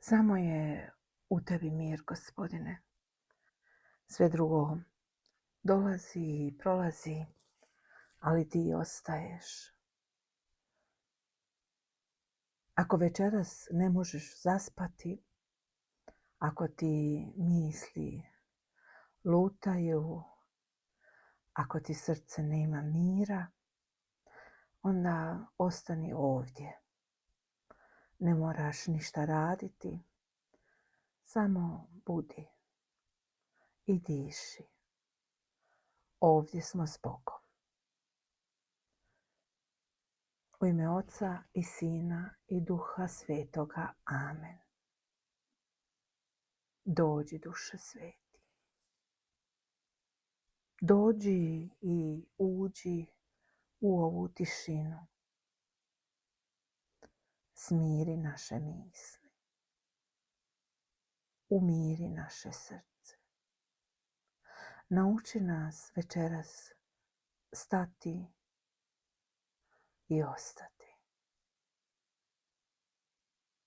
Samo je u tebi mir, Gospodine. Sve drugo dolazi i prolazi, ali ti ostaješ. Ako večeras ne možeš zaspati, ako ti misli lutaju, ako ti srce nema mira, onda ostani ovdje. Ne moraš ništa raditi, samo budi i diši. Ovdje smo s Bogom. U ime Oca i Sina i Duha Svetoga. Amen. Dođi, Duše Sveti. Dođi i uđi u ovu tišinu. Smiri naše misli. Umiri naše srce. Nauči nas večeras stati i ostati.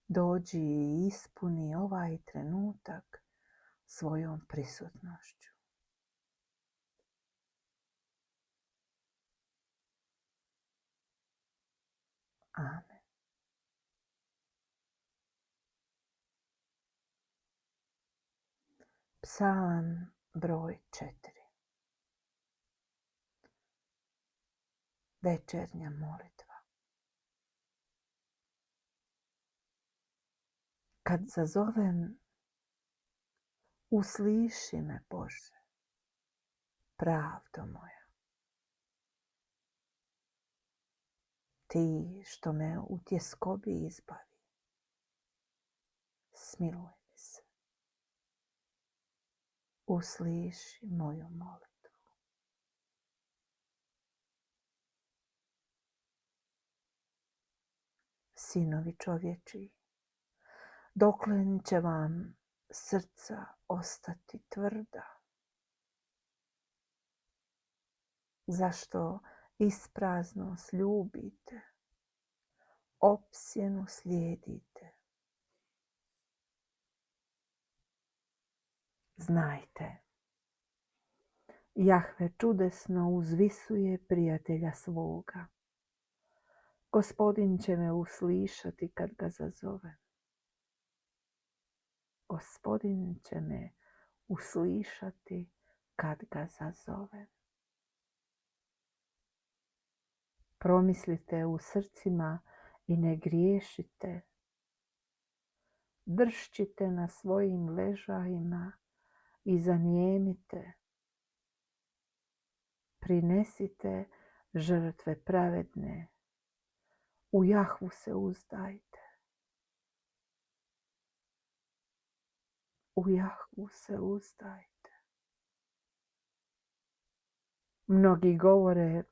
Dođi i ispuni ovaj trenutak svojom prisutnošću. Amen. Psalam broj 4. Večernja molitva. Kad zazovem, usliši me, Bože, pravdo moja. Ti što me u tjeskobi izbavi, smiluj mi se. Usliši moju molitvu. Sinovi čovječiji, dokle će vam srca ostati tvrda? Zašto isprazno sljubite, opsjenu slijedite? Znajte, Jahve čudesno uzvisuje prijatelja svoga. Gospodin će me uslišati kad ga zazovem. Gospodin će me uslišati kad ga zazovem. Promislite u srcima i ne griješite. Dršćite na svojim ležajima i zanijemite. Prinesite žrtve pravedne. U Jahvu se uzdajte. U Jahvu se uzdajte. Mnogi govore,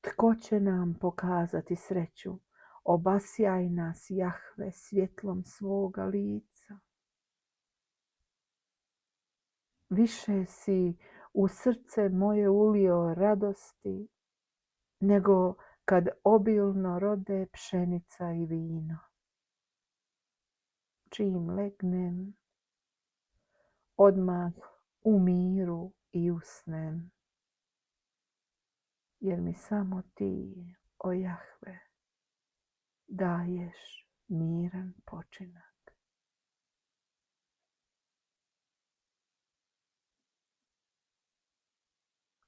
tko će nam pokazati sreću? Obasjaj nas, Jahve, svjetlom svoga lica. Više si u srce moje ulio radosti, nego kad obilno rode pšenica i vino. Čim legnem, odmah u miru i usnem, jer mi samo ti, o Jahve, daješ miran počinak.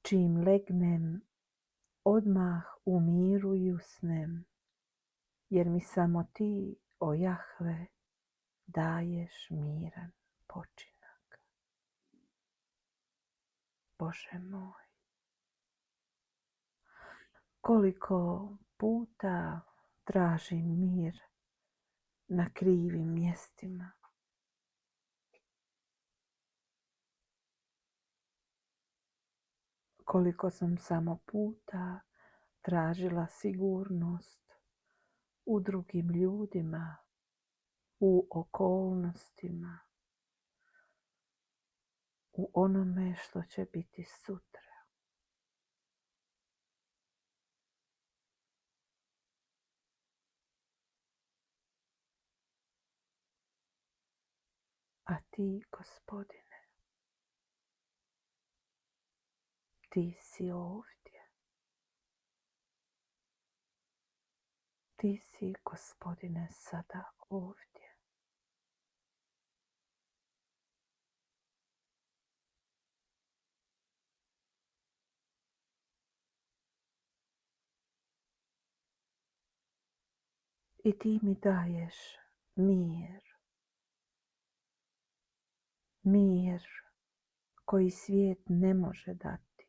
Čim legnem, odmah u miru i usnem, jer mi samo ti, o Jahve, daješ miran počinak. Bože moj, koliko puta tražim mir na krivim mjestima. Koliko sam samo puta tražila sigurnost u drugim ljudima, u okolnostima, u onome što će biti sutra. A ti, Gospodine, ti si ovdje. Ti si, Gospodine, sada ovdje. I ti mi daješ mir. Mir koji svijet ne može dati.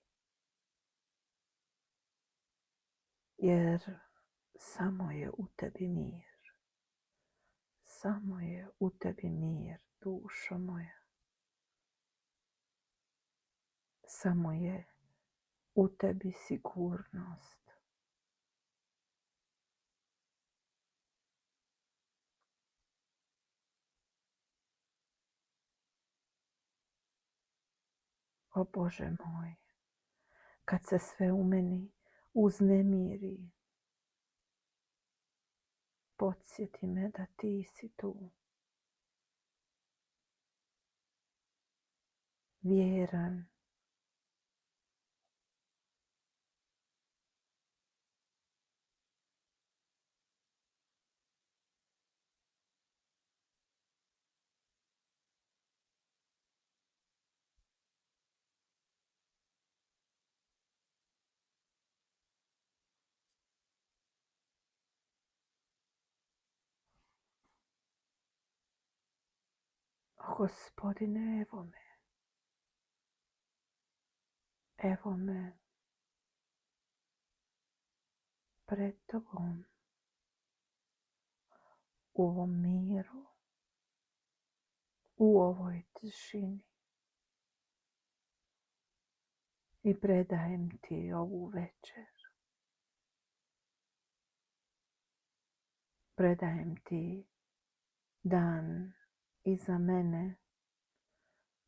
Jer samo je u tebi mir. Samo je u tebi mir, dušo moja. Samo je u tebi sigurnost. O Bože moj, kad se sve u meni uznemiri, podsjeti me da ti si tu. Vjeran, o Gospodine, evo me. Evo me pred tobom u ovom miru, u ovoj tišini. I predajem ti ovu večer. Predajem ti dan iza mene.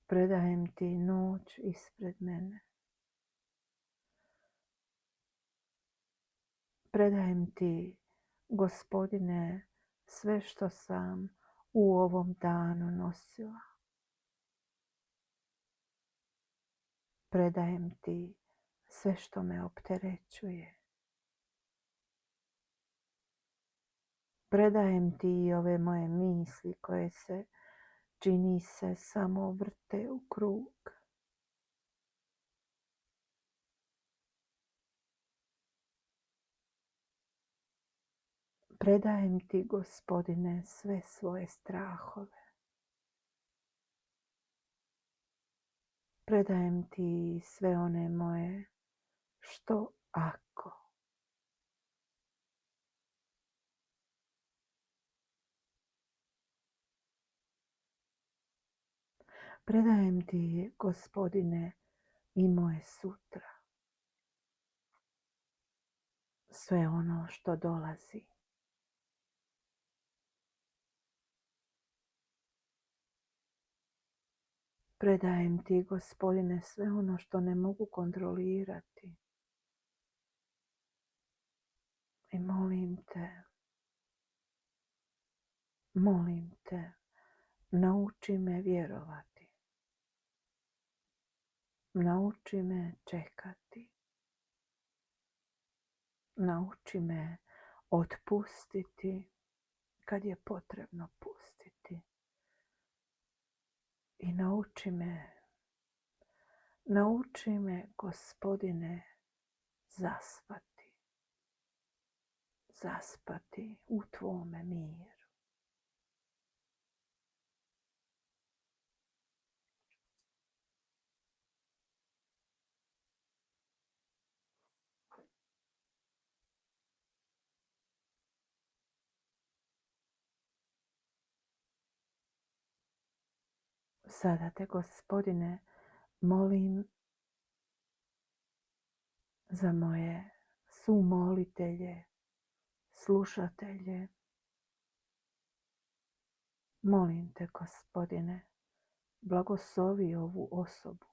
Predajem ti noć ispred mene. Predajem ti, Gospodine, sve što sam u ovom danu nosila. Predajem ti sve što me opterećuje. Predajem ti i ove moje misli koje se, čini se, samo vrte u krug. Predajem ti, Gospodine, sve svoje strahove. Predajem ti sve one moje što ako. Predajem ti, Gospodine, i moje sutra. Sve ono što dolazi. Predajem ti, Gospodine, sve ono što ne mogu kontrolirati. I molim te, nauči me vjerovati. Nauči me čekati. Nauči me otpustiti kad je potrebno pustiti. I nauči me, Gospodine, zaspati. Zaspati u tvome miru. Sada te, Gospodine, molim za moje sumolitelje, slušatelje. Molim te, Gospodine, blagoslovi ovu osobu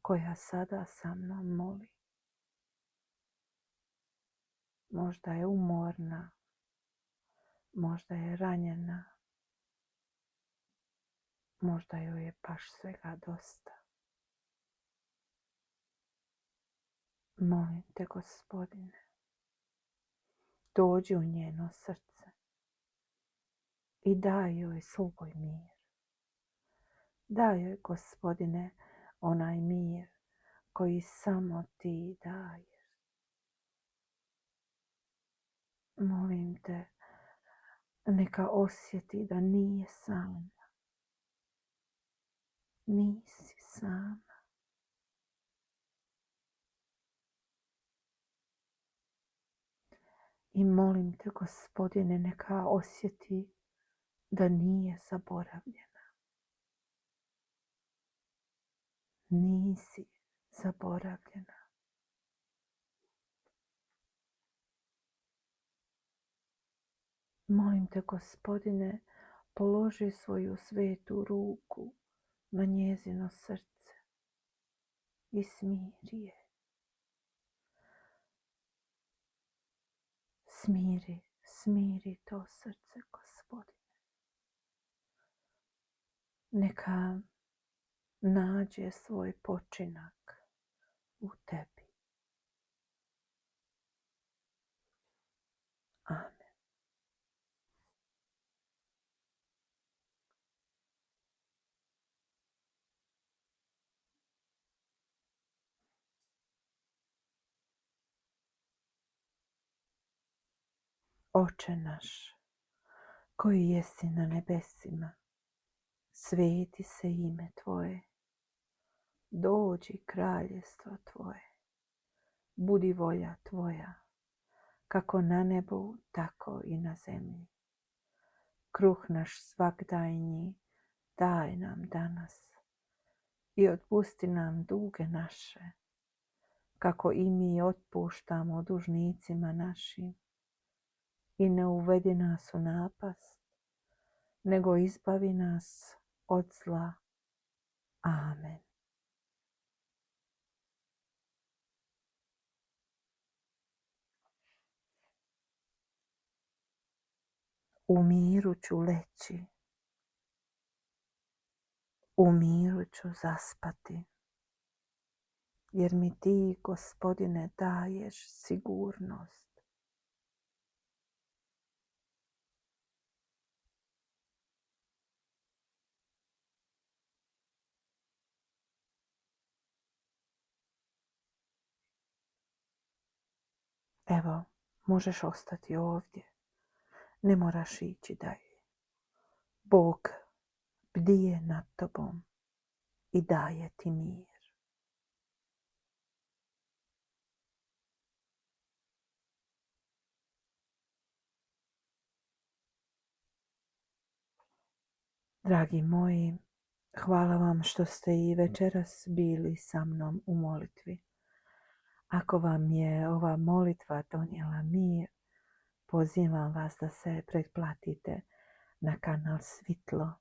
koja sada sa mnom moli. Možda je umorna, možda je ranjena, Možda joj je baš svega dosta. Molim te, Gospodine, dođi u njeno srce i daj joj svoj mir. Daj joj, Gospodine, onaj mir koji samo ti daješ. Molim te, neka osjeti da nije sama. Nisi sama. I molim te, Gospodine, neka osjeti da nije zaboravljena. Nisi zaboravljena. Molim te, Gospodine, položi svoju svetu ruku na njezino srce i smiri je. Smiri to srce, Gospodine. Neka nađe svoj počinak u tebi. Amen. Oče naš, koji jesi na nebesima, sveti se ime Tvoje, dođi kraljestvo Tvoje, budi volja Tvoja, kako na nebu, tako i na zemlji. Kruh naš svagdajni daj nam danas i otpusti nam duge naše, kako i mi otpuštamo dužnicima našim. I ne uvedi nas u napast, nego izbavi nas od zla. Amen. U miru ću leći, u miru ću zaspati, jer mi ti, Gospodine, daješ sigurnost. Evo, možeš ostati ovdje, ne moraš ići dalje. Bog bdije nad tobom i daje ti mir. Dragi moji, hvala vam što ste i večeras bili sa mnom u molitvi. Ako vam je ova molitva donijela mir, pozivam vas da se pretplatite na kanal Svitlo,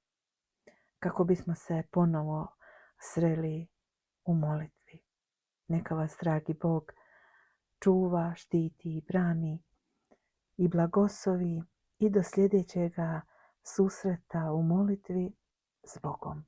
kako bismo se ponovo sreli u molitvi. Neka vas, dragi Bog, čuva, štiti i brani i blagoslovi i do sljedećega susreta u molitvi s Bogom.